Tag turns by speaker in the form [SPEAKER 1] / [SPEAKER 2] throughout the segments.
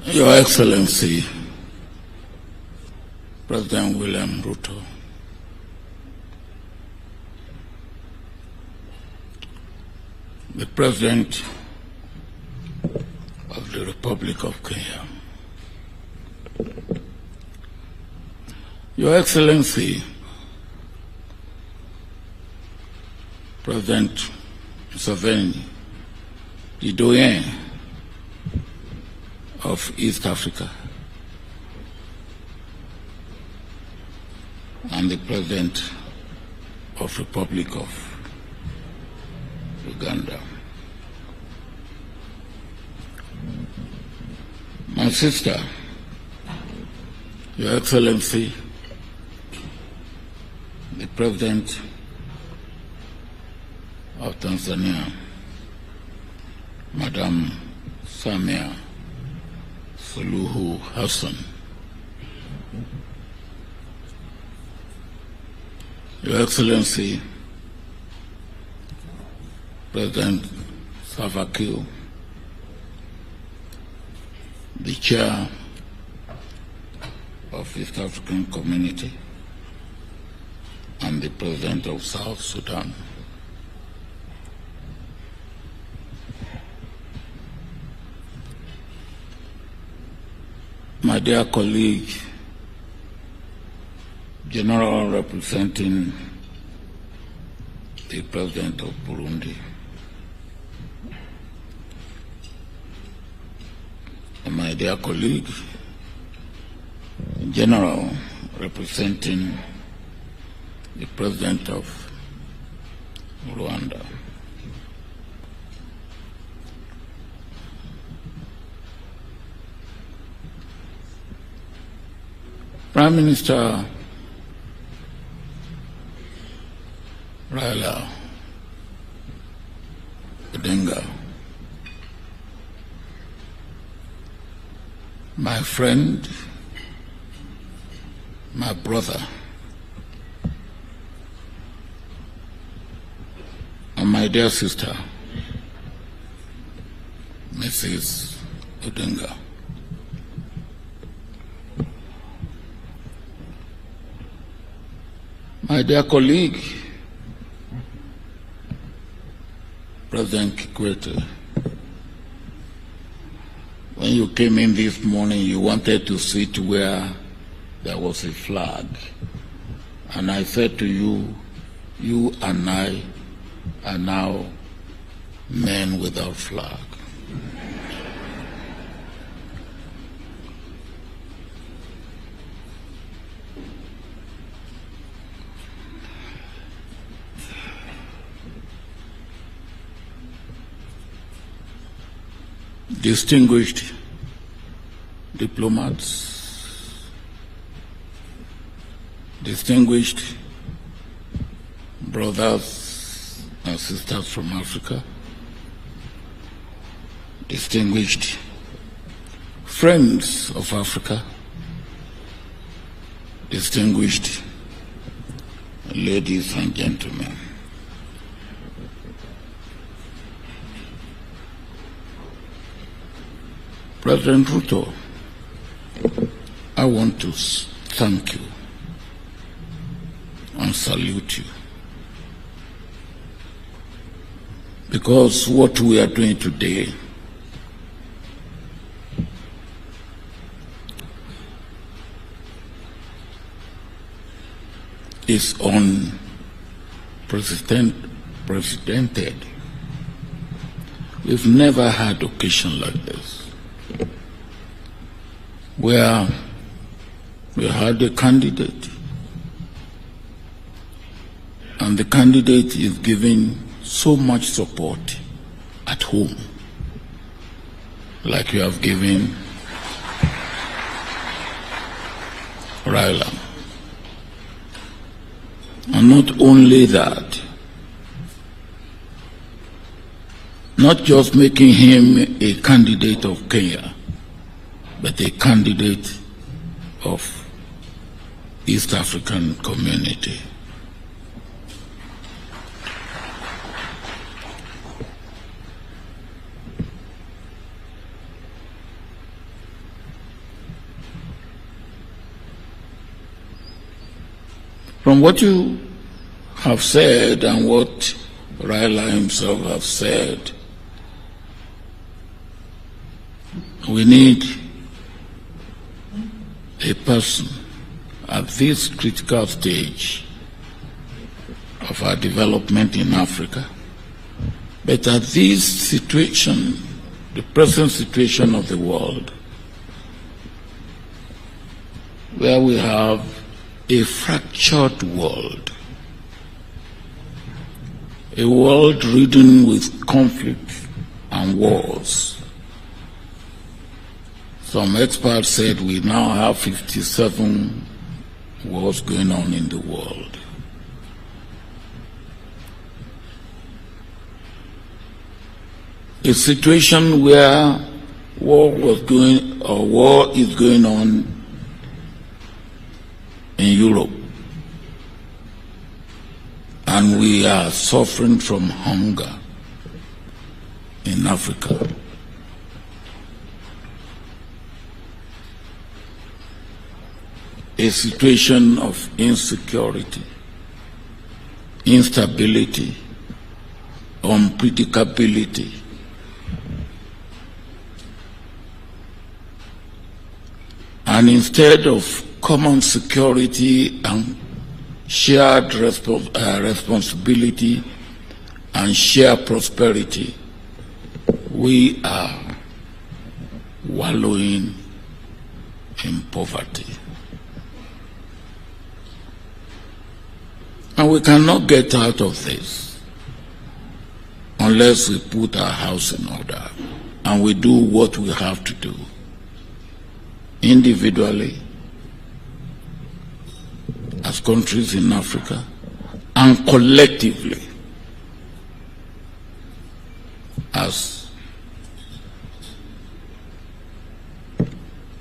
[SPEAKER 1] Your Excellency, President William Ruto, the President of the Republic of Kenya, Your Excellency, President Museveni, the doyen of East Africa, and the President of Republic of Uganda. My sister, Your Excellency, the President of Tanzania, Madam Samia Suluhu Hassan, Your Excellency, President Salva Kiir, the Chair of East African Community, and the President of South Sudan. My dear colleague, General representing the President of Burundi, and my dear colleague, General representing the President of Rwanda. Prime Minister Raila, Odinga, my friend, my brother, and my dear sister, Mrs. Odinga. My dear colleague, President Kikwete, when you came in this morning, you wanted to sit where there was a flag. And I said to you, you and I are now men without flag. Distinguished diplomats, distinguished brothers and sisters from Africa, distinguished friends of Africa, distinguished ladies and gentlemen. President Ruto, I want to thank you and salute you, because what we are doing today is unprecedented. We've never had occasion like this, where we had a candidate, and the candidate is giving so much support at home, like you have given Raila. And not only that, not just making him a candidate of Kenya, but a candidate of East African Community. From what you have said and what Raila himself has said, we need a person at this critical stage of our development in Africa. But at this situation, the present situation of the world, where we have a fractured world, a world ridden with conflict and wars. Some experts said we now have 57 wars going on in the world. A situation where war is going on in Europe, and we are suffering from hunger in Africa. A situation of insecurity, instability, unpredictability. And instead of common security and shared responsibility and shared prosperity, we are wallowing in poverty. And we cannot get out of this unless we put our house in order and we do what we have to do individually, as countries in Africa, and collectively as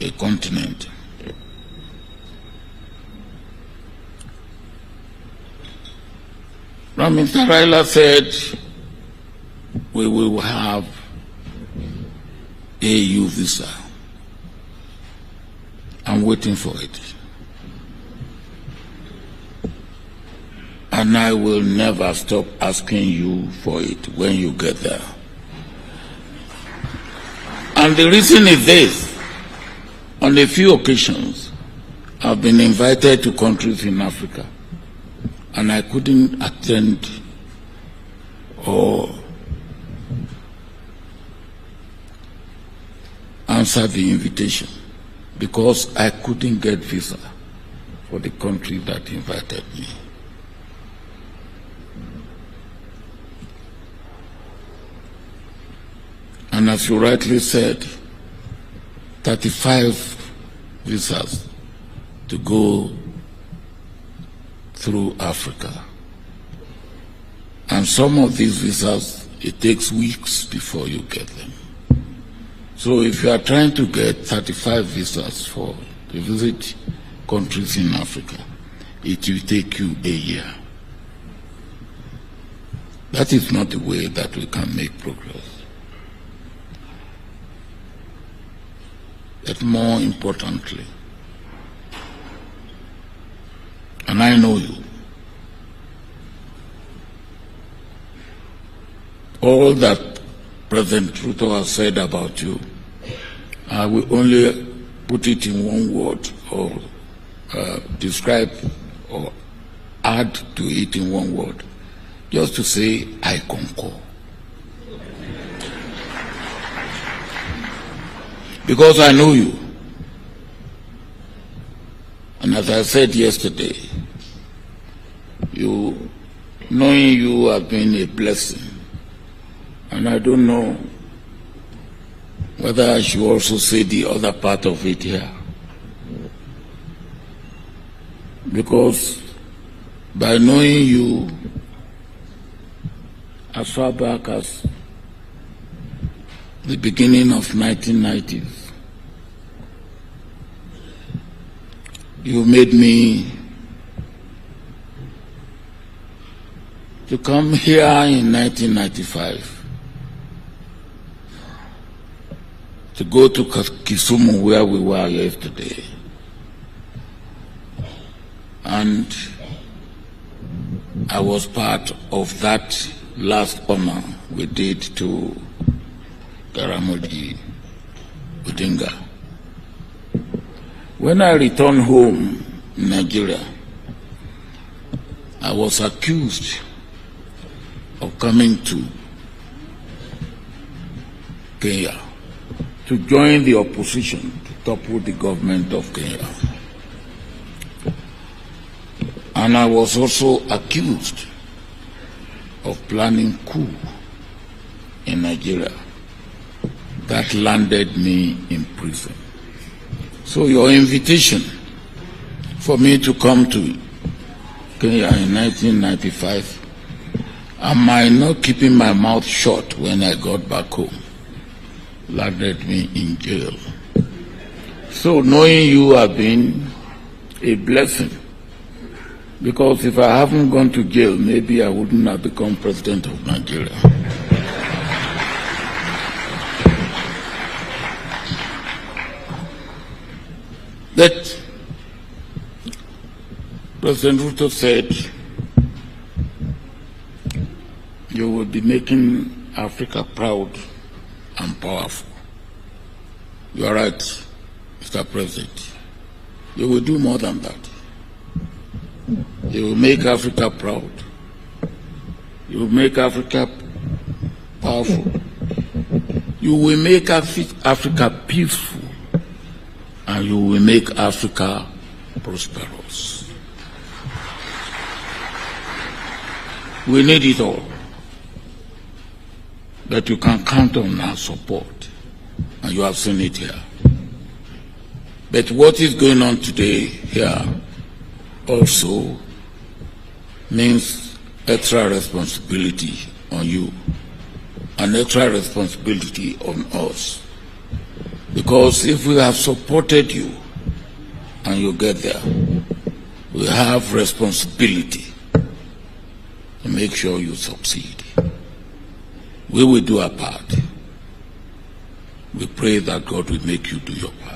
[SPEAKER 1] a continent. Prime Minister Raila said we will have AU visa. I'm waiting for it. And I will never stop asking you for it when you get there. And the reason is this. On a few occasions, I've been invited to countries in Africa, and I couldn't attend or answer the invitation because I couldn't get visa for the country that invited me. And as you rightly said, 35 visas to go through Africa. And some of these visas, it takes weeks before you get them. So if you are trying to get 35 visas to visit countries in Africa, it will take you a year. That is not the way that we can make progress. But more importantly, and I know you, all that President Ruto has said about you, I will only put it in one word or describe or add to it in one word, just to say, I concur. Because I know you. And as I said yesterday, knowing you has been a blessing. And I don't know whether I should also say the other part of it here. Because by knowing you as far back as the beginning of 1990s, you made me to come here in 1995 to go to Kisumu, where we were yesterday, and I was part of that last honor we did to Garamoji Odinga. When I returned home in Nigeria, I was accused of coming to Kenya to join the opposition to topple the government of Kenya. And I was also accused of planning coup in Nigeria that landed me in prison. So your invitation for me to come to Kenya in 1995, am I not keeping my mouth shut when I got back home, landed me in jail. So knowing you have been a blessing, because if I haven't gone to jail, maybe I wouldn't have become president of Nigeria. That President Ruto said you will be making Africa proud and powerful. You are right, Mr. President. You will do more than that. You will make Africa proud. You will make Africa powerful. You will make Africa peaceful. And you will make Africa prosperous. We need it all. But you can count on our support. And you have seen it here. But what is going on today here also means extra responsibility on you and extra responsibility on us. Because if we have supported you and you get there, we have responsibility to make sure you succeed. We will do our part. We pray that God will make you do your part.